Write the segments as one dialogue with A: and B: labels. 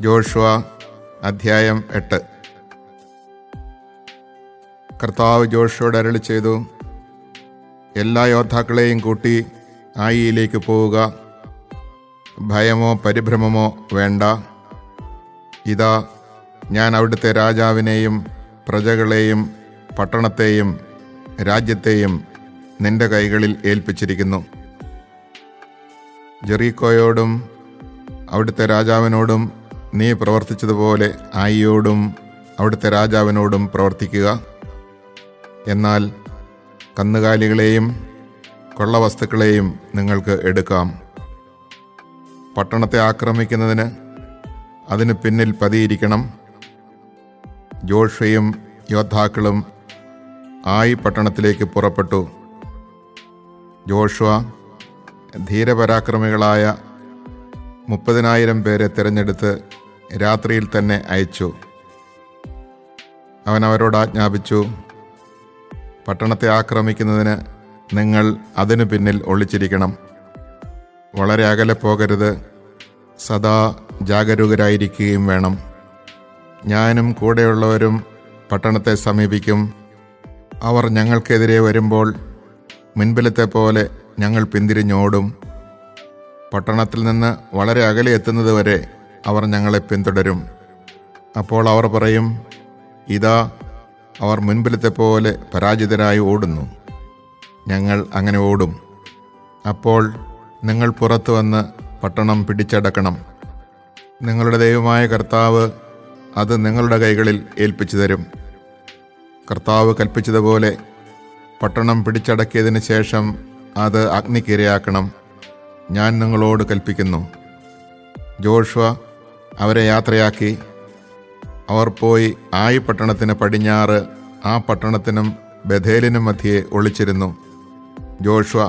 A: Joshua അധ്യായം 8. കർത്താവ് ജോഷുവോട് അരുളി ചെയ്തു, എല്ലാ യോദ്ധാക്കളെയും കൂട്ടി ആയിയിലേക്ക് പോവുക. ഭയമോ പരിഭ്രമമോ വേണ്ട. ഇതാ, ഞാൻ അവിടുത്തെ രാജാവിനെയും പ്രജകളെയും പട്ടണത്തെയും രാജ്യത്തെയും നിന്റെ കൈകളിൽ ഏൽപ്പിച്ചിരിക്കുന്നു. ജെറീക്കോയോടും അവിടുത്തെ രാജാവിനോടും നീ പ്രവർത്തിച്ചതുപോലെ ആയിയോടും അവിടുത്തെ രാജാവിനോടും പ്രവർത്തിക്കുക. എന്നാൽ കന്നുകാലികളെയും കൊള്ളവസ്തുക്കളെയും നിങ്ങൾക്ക് എടുക്കാം. പട്ടണത്തെ ആക്രമിക്കുന്നതിന് അതിന് പിന്നിൽ പതിയിരിക്കണം. ജോഷുവയും യോദ്ധാക്കളും ആയി പട്ടണത്തിലേക്ക് പുറപ്പെട്ടു. ജോഷുവ ധീരപരാക്രമികളായ 30,000 പേരെ തിരഞ്ഞെടുത്ത് രാത്രിയിൽ തന്നെ അയച്ചു. അവൻ അവരോട് ആജ്ഞാപിച്ചു, പട്ടണത്തെ ആക്രമിക്കുന്നതിന് നിങ്ങൾ അതിനു പിന്നിൽ ഒളിച്ചിരിക്കണം. വളരെ അകലെ പോകരുത്. സദാ ജാഗരൂകരായിരിക്കുകയും വേണം. ഞാനും കൂടെയുള്ളവരും പട്ടണത്തെ സമീപിക്കും. അവർ ഞങ്ങൾക്കെതിരെ വരുമ്പോൾ മുൻപിലത്തെ പോലെ ഞങ്ങൾ പിന്തിരിഞ്ഞോടും. പട്ടണത്തിൽ നിന്ന് വളരെ അകലെ എത്തുന്നതുവരെ അവർ ഞങ്ങളെ പിന്തുടരും. അപ്പോൾ അവർ പറയും, ഇതാ, അവർ മുൻപിലത്തെ പോലെ പരാജിതരായി ഓടുന്നു. ഞങ്ങൾ അങ്ങനെ ഓടും. അപ്പോൾ നിങ്ങൾ പുറത്തു വന്ന് പട്ടണം പിടിച്ചടക്കണം. നിങ്ങളുടെ ദൈവമായ കർത്താവ് അത് നിങ്ങളുടെ കൈകളിൽ ഏൽപ്പിച്ചു തരും. കർത്താവ് കൽപ്പിച്ചതുപോലെ പട്ടണം പിടിച്ചടക്കിയതിന് ശേഷം അത് അഗ്നിക്കിരയാക്കണം. ഞാൻ നിങ്ങളോട് കൽപ്പിക്കുന്നു. ജോഷുവ അവരെ യാത്രയാക്കി. അവർ പോയി ആയി പട്ടണത്തിന് പടിഞ്ഞാറ് ആ പട്ടണത്തിനും ബഥേലിനും മധ്യേ ഒളിച്ചിരുന്നു. ജോഷുവ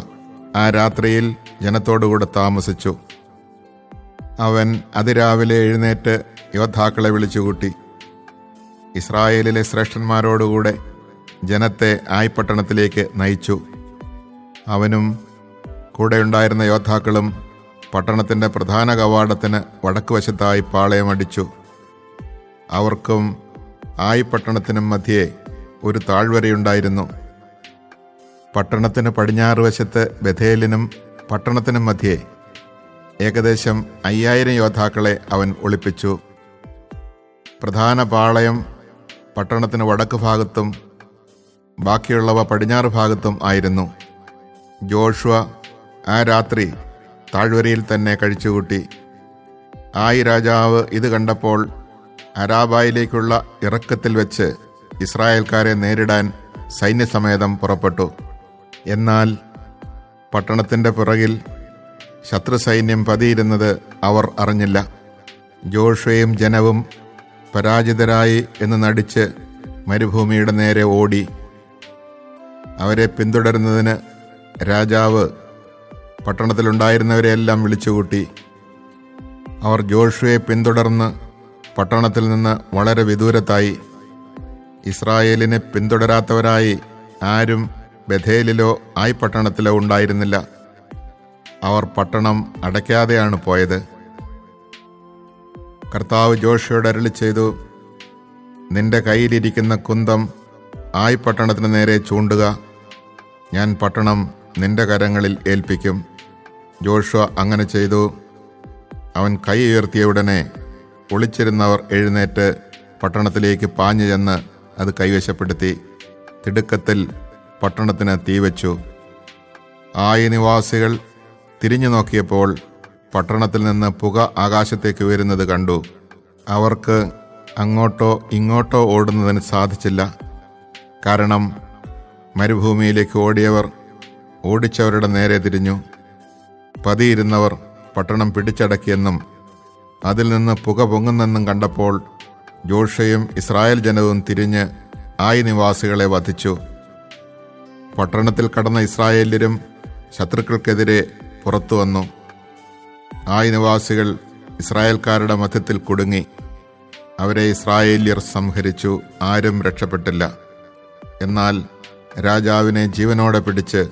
A: ആ രാത്രിയിൽ ജനത്തോടുകൂടെ താമസിച്ചു. അവൻ അതിരാവിലെ എഴുന്നേറ്റ് യോദ്ധാക്കളെ വിളിച്ചുകൂട്ടി. ഇസ്രായേലിലെ ശ്രേഷ്ഠന്മാരോടുകൂടെ ജനത്തെ ആയി പട്ടണത്തിലേക്ക് നയിച്ചു. അവനും കൂടെയുണ്ടായിരുന്ന യോദ്ധാക്കളും പട്ടണത്തിൻ്റെ പ്രധാന കവാടത്തിന് വടക്കുവശത്തായി പാളയമടിച്ചു. അവർക്കും ആയി പട്ടണത്തിനും മധ്യേ ഒരു താഴ്വരയുണ്ടായിരുന്നു. പട്ടണത്തിന് പടിഞ്ഞാറ് വശത്ത് ബഥേലിനും പട്ടണത്തിനും മധ്യേ ഏകദേശം 5000 യോദ്ധാക്കളെ അവൻ ഒളിപ്പിച്ചു. പ്രധാന പാളയം പട്ടണത്തിന് വടക്ക് ഭാഗത്തും ബാക്കിയുള്ളവ പടിഞ്ഞാറ് ഭാഗത്തും ആയിരുന്നു. ജോഷുവ ആ രാത്രി താഴ്വരയിൽ തന്നെ കഴിച്ചുകൂട്ടി. ആയി രാജാവ് ഇത് കണ്ടപ്പോൾ അരാബായിലേക്കുള്ള ഇറക്കത്തിൽ വെച്ച് ഇസ്രായേൽക്കാരെ നേരിടാൻ സൈന്യസമേതം പുറപ്പെട്ടു. എന്നാൽ പട്ടണത്തിൻ്റെ പിറകിൽ ശത്രു സൈന്യം പതിയിരുന്നത് അവർ അറിഞ്ഞില്ല. ജോഷുവയും ജനവും പരാജിതരായി എന്ന് നടിച്ച് മരുഭൂമിയുടെ നേരെ ഓടി. അവരെ പിന്തുടരുന്നതിന് രാജാവ് പട്ടണത്തിലുണ്ടായിരുന്നവരെയെല്ലാം വിളിച്ചുകൂട്ടി. അവർ ജോഷുവയെ പിന്തുടർന്ന് പട്ടണത്തിൽ നിന്ന് വളരെ വിദൂരത്തായി. ഇസ്രായേലിനെ പിന്തുടരാത്തവരായി ആരും ബഥേലിലോ ആയി പട്ടണത്തിലോ ഉണ്ടായിരുന്നില്ല. അവർ പട്ടണം അടയ്ക്കാതെയാണ് പോയത്. കർത്താവ് ജോഷുവയോട് അരുളി ചെയ്തു, നിന്റെ കയ്യിലിരിക്കുന്ന കുന്തം ആയി പട്ടണത്തിന് നേരെ ചൂണ്ടുക. ഞാൻ പട്ടണം നിന്റെ കരങ്ങളിൽ ഏൽപ്പിക്കും. ജോഷുവ അങ്ങനെ ചെയ്തു. അവൻ കൈ ഉയർത്തിയ ഉടനെ ഒളിച്ചിരുന്നവർ എഴുന്നേറ്റ് പട്ടണത്തിലേക്ക് പാഞ്ഞു ചെന്ന് അത് കൈവശപ്പെടുത്തി. തിടുക്കത്തിൽ പട്ടണത്തിന് തീവച്ചു. ആയി നിവാസികൾ തിരിഞ്ഞു നോക്കിയപ്പോൾ പട്ടണത്തിൽ നിന്ന് പുക ആകാശത്തേക്ക് വരുന്നത് കണ്ടു. അവർക്ക് അങ്ങോട്ടോ ഇങ്ങോട്ടോ ഓടുന്നതിന് സാധിച്ചില്ല. കാരണം മരുഭൂമിയിലേക്ക് ഓടിയവർ ഓടിച്ചവരുടെ നേരെ തിരിഞ്ഞു. പതിയിരുന്നവർ പട്ടണം പിടിച്ചടക്കിയെന്നും അതിൽ നിന്ന് പുക പൊങ്ങുന്നെന്നും കണ്ടപ്പോൾ ജോഷുവയും ഇസ്രായേൽ ജനവും തിരിഞ്ഞ് ആയി നിവാസികളെ വധിച്ചു. പട്ടണത്തിൽ കടന്ന ഇസ്രായേല്യരും ശത്രുക്കൾക്കെതിരെ പുറത്തു വന്നു. ആയി നിവാസികൾ ഇസ്രായേൽക്കാരുടെ മധ്യത്തിൽ കുടുങ്ങി. അവരെ ഇസ്രായേല്യർ സംഹരിച്ചു. ആരും രക്ഷപ്പെട്ടില്ല. എന്നാൽ രാജാവിനെ ജീവനോടെ പിടിച്ച്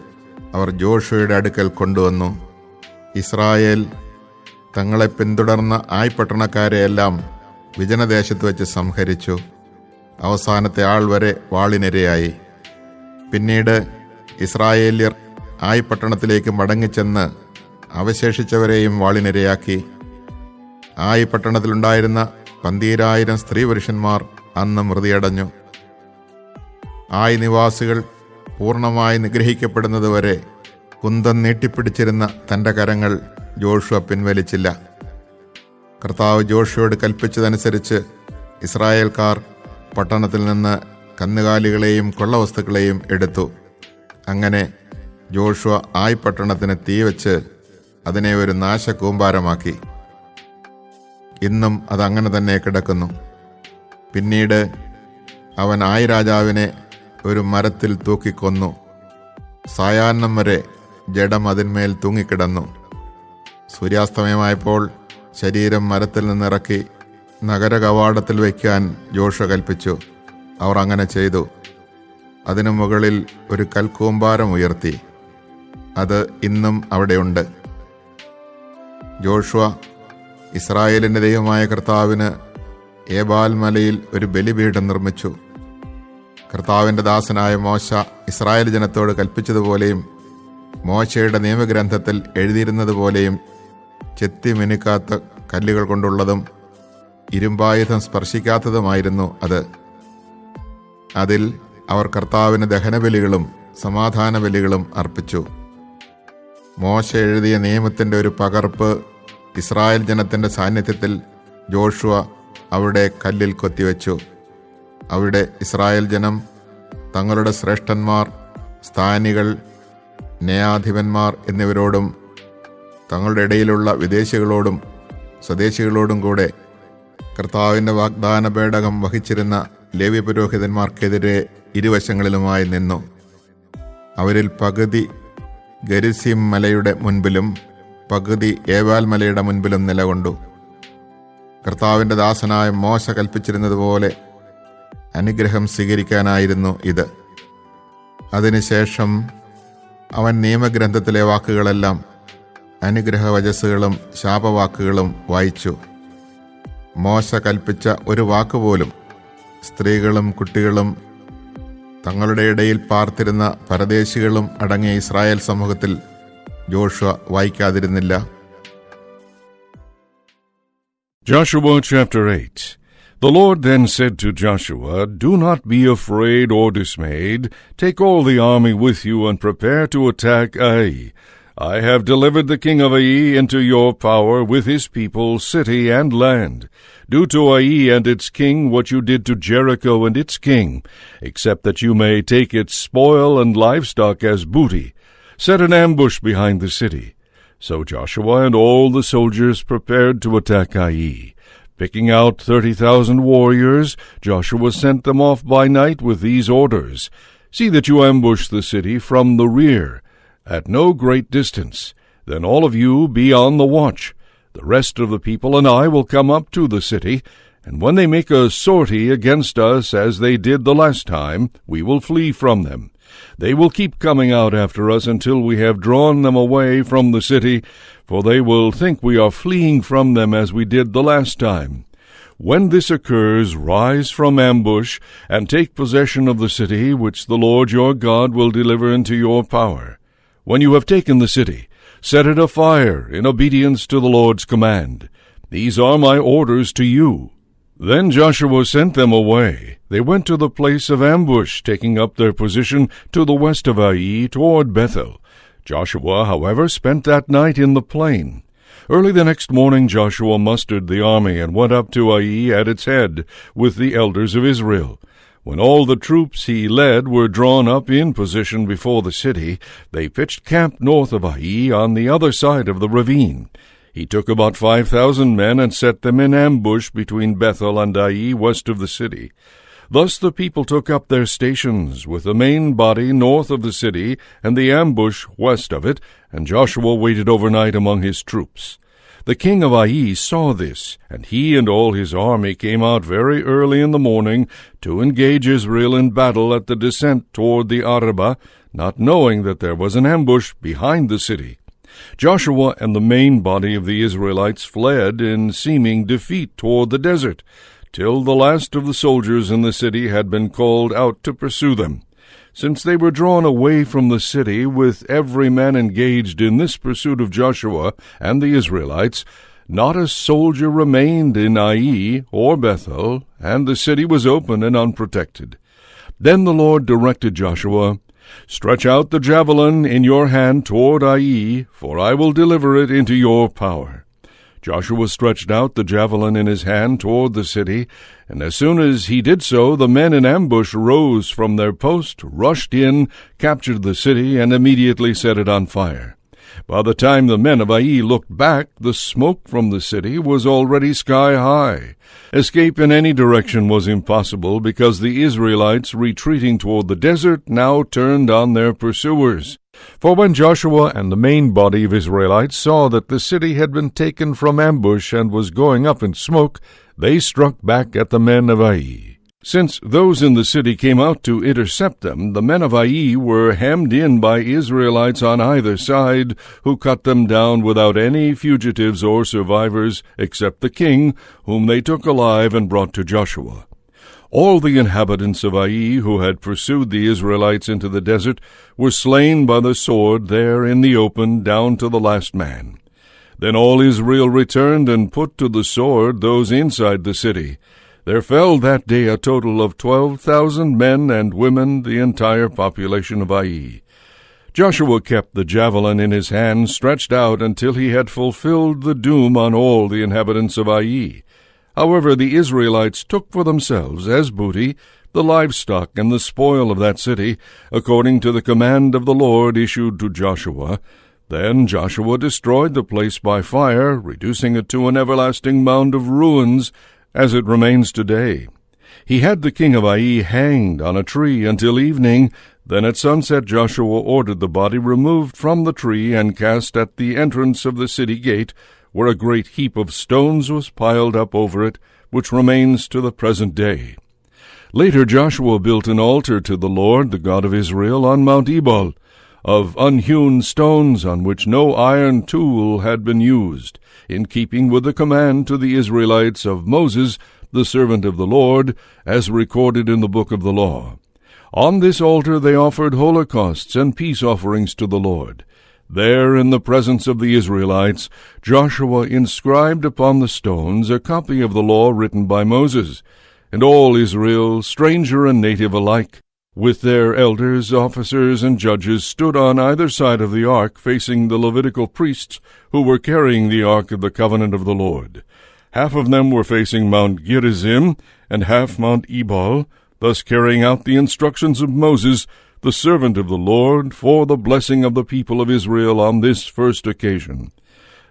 A: അവർ ജോഷുവയുടെ അടുക്കൽ കൊണ്ടുവന്നു. ഇസ്രായേൽ തങ്ങളെ പിന്തുടർന്ന ആയി പട്ടണക്കാരെയെല്ലാം വിജനദേശത്ത് വെച്ച് സംഹരിച്ചു. അവസാനത്തെ ആൾ വരെ വാളിനിരയായി. പിന്നീട് ഇസ്രായേല്യർ ആയി പട്ടണത്തിലേക്ക് മടങ്ങിച്ചെന്ന് അവശേഷിച്ചവരെയും വാളിനിരയാക്കി. ആയി പട്ടണത്തിലുണ്ടായിരുന്ന 12,000 സ്ത്രീ പുരുഷന്മാർ അന്ന് മൃതിയടഞ്ഞു. ആയി നിവാസികൾ പൂർണ്ണമായി നിഗ്രഹിക്കപ്പെടുന്നതുവരെ കുന്തം നീട്ടിപ്പിടിച്ചിരുന്ന തൻ്റെ കരങ്ങൾ ജോഷുവ പിൻവലിച്ചില്ല. കർത്താവ് ജോഷുവയോട് കൽപ്പിച്ചതനുസരിച്ച് ഇസ്രായേൽക്കാർ പട്ടണത്തിൽ നിന്ന് കന്നുകാലികളെയും കൊള്ളവസ്തുക്കളെയും എടുത്തു. അങ്ങനെ ജോഷുവ ആയി പട്ടണത്തിന് തീവച്ച് അതിനെ ഒരു നാശകൂമ്പാരമാക്കി. ഇന്നും അതങ്ങനെ തന്നെ കിടക്കുന്നു. പിന്നീട് അവൻ ആയി രാജാവിനെ ഒരു മരത്തിൽ തൂക്കിക്കൊന്നു. സായാഹ്നം വരെ ജഡം അതിന്മേൽ തൂങ്ങിക്കിടന്നു. സൂര്യാസ്തമയമായപ്പോൾ ശരീരം മരത്തിൽ നിന്നിറക്കി നഗര കവാടത്തിൽ വയ്ക്കാൻ ജോഷുവ കൽപ്പിച്ചു. അവർ അങ്ങനെ ചെയ്തു. അതിനു മുകളിൽ ഒരു കൽക്കൂമ്പാരം ഉയർത്തി. അത് ഇന്നും അവിടെയുണ്ട്. ജോഷുവ ഇസ്രായേലിൻ്റെ ദൈവമായ കർത്താവിന് ഏബാൽ മലയിൽ ഒരു ബലിപീഠം നിർമ്മിച്ചു. കർത്താവിൻ്റെ ദാസനായ മോശ ഇസ്രായേൽ ജനത്തോട് കൽപ്പിച്ചതുപോലെയും മോശയുടെ നിയമഗ്രന്ഥത്തിൽ എഴുതിയിരുന്നതുപോലെയും ചെത്തി മിനുക്കാത്ത കല്ലുകൾ കൊണ്ടുള്ളതും ഇരുമ്പായുധം സ്പർശിക്കാത്തതുമായിരുന്നു അത്. അതിൽ അവർ കർത്താവിന് ദഹനബലികളും സമാധാന ബലികളും അർപ്പിച്ചു. മോശ എഴുതിയ നിയമത്തിൻ്റെ ഒരു പകർപ്പ് ഇസ്രായേൽ ജനത്തിൻ്റെ സാന്നിധ്യത്തിൽ ജോഷുവ അവിടെ കല്ലിൽ കൊത്തിവെച്ചു. അവിടെ ഇസ്രായേൽ ജനം തങ്ങളുടെ ശ്രേഷ്ഠന്മാർ, സ്ഥാനികൾ, ന്യായാധിപന്മാർ എന്നിവരോടും തങ്ങളുടെ ഇടയിലുള്ള വിദേശികളോടും സ്വദേശികളോടും കൂടെ കർത്താവിൻ്റെ വാഗ്ദാന പേടകം വഹിച്ചിരുന്ന ലേവ്യ പുരോഹിതന്മാർക്കെതിരെ ഇരുവശങ്ങളിലുമായി നിന്നു. അവരിൽ പകുതി ഗരിസിം മലയുടെ മുൻപിലും പകുതി ഏവാൽ മലയുടെ മുൻപിലും നിലകൊണ്ടു. കർത്താവിൻ്റെ ദാസനായ മോശ കൽപ്പിച്ചിരുന്നതുപോലെ അനുഗ്രഹം സ്വീകരിക്കാനായിരുന്നു ഇത്. അതിനുശേഷം അവൻ നിയമഗ്രന്ഥത്തിലെ വാക്കുകളെല്ലാം അനുഗ്രഹവചസ്സുകളും ശാപവാക്കുകളും വായിച്ചു. മോശ കൽപ്പിച്ച ഒരു വാക്കുപോലും സ്ത്രീകളും കുട്ടികളും തങ്ങളുടെ ഇടയിൽ പാർത്തിരുന്ന പരദേശികളും അടങ്ങിയ ഇസ്രായേൽ സമൂഹത്തിൽ Joshua വായിക്കാതിരുന്നില്ല.
B: Joshua chapter 8. The Lord then said to Joshua, "Do not be afraid or dismayed. Take all the army with you and prepare to attack Ai. I have delivered the king of Ai into your power with his people, city, and land. Do to Ai and its king what you did to Jericho and its king, except that you may take its spoil and livestock as booty. Set an ambush behind the city." So Joshua and all the soldiers prepared to attack Ai. Picking out 30,000 warriors, Joshua sent them off by night with these orders: "See that you ambush the city from the rear, at no great distance. Then all of you be on the watch. The rest of the people and I will come up to the city, and when they make a sortie against us as they did the last time, we will flee from them. They will keep coming out after us until we have drawn them away from the city, for they will think we are fleeing from them as we did the last time. When this occurs, rise from ambush and take possession of the city which the Lord your God will deliver into your power. When you have taken the city, set it afire in obedience to the Lord's command. These are my orders to you." Then Joshua sent them away. They went to the place of ambush, taking up their position to the west of Ai toward Bethel. Joshua, however, spent that night in the plain. Early the next morning Joshua mustered the army and went up to Ai at its head with the elders of Israel. When all the troops he led were drawn up in position before the city, they pitched camp north of Ai on the other side of the ravine. He took about 5,000 men and set them in ambush between Bethel and Ai west of the city. Thus the people took up their stations, with the main body north of the city and the ambush west of it, and Joshua waited overnight among his troops. The king of Ai saw this, and he and all his army came out very early in the morning to engage Israel in battle at the descent toward the Arabah, not knowing that there was an ambush behind the city. Joshua and the main body of the Israelites fled in seeming defeat toward the desert, till the last of the soldiers in the city had been called out to pursue them. Since they were drawn away from the city, with every man engaged in this pursuit of Joshua and the Israelites, not a soldier remained in Ai or Bethel, and the city was open and unprotected. Then the Lord directed Joshua, "Stretch out the javelin in your hand toward Ai, for I will deliver it into your power." Joshua stretched out the javelin in his hand toward the city, and as soon as he did so, the men in ambush rose from their post, rushed in, captured the city, and immediately set it on fire. By the time the men of Ai looked back, the smoke from the city was already sky-high. Escape in any direction was impossible, because the Israelites, retreating toward the desert, now turned on their pursuers. For when Joshua and the main body of Israelites saw that the city had been taken from ambush and was going up in smoke, they struck back at the men of Ai. Since those in the city came out to intercept them, the men of Ai were hemmed in by Israelites on either side, who cut them down without any fugitives or survivors, except the king, whom they took alive and brought to Joshua. All the inhabitants of Ai who had pursued the Israelites into the desert were slain by the sword there in the open, down to the last man. Then all Israel returned and put to the sword those inside the city. There fell that day a total of 12,000 men and women, the entire population of Ai. Joshua kept the javelin in his hand stretched out until he had fulfilled the doom on all the inhabitants of Ai. However, the Israelites took for themselves as booty the livestock and the spoil of that city, according to the command of the Lord issued to Joshua. Then Joshua destroyed the place by fire, reducing it to an everlasting mound of ruins, as it remains today. He had the king of Ai hanged on a tree until evening. Then at sunset Joshua ordered the body removed from the tree and cast at the entrance of the city gate, where a great heap of stones was piled up over it, which remains to the present day. Later Joshua built an altar to the Lord, the God of Israel, on Mount Ebal, of unhewn stones on which no iron tool had been used, in keeping with the command to the Israelites of Moses, the servant of the Lord, as recorded in the book of the law. On this altar they offered holocausts and peace offerings to the Lord. There, in the presence of the Israelites, Joshua inscribed upon the stones a copy of the law written by Moses, and all Israel, stranger and native alike, with their elders, officers, and judges, stood on either side of the ark, facing the Levitical priests who were carrying the ark of the covenant of the Lord. Half of them were facing Mount Gerizim, and half Mount Ebal, thus carrying out the instructions of Moses, the servant of the Lord, for the blessing of the people of Israel on this first occasion.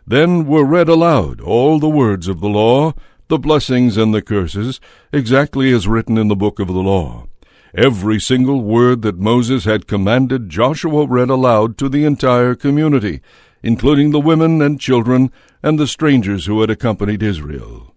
B: Then were read aloud all the words of the law, the blessings and the curses, exactly as written in the book of the law. Every single word that Moses had commanded Joshua read aloud to the entire community, including the women and children and the strangers who had accompanied Israel.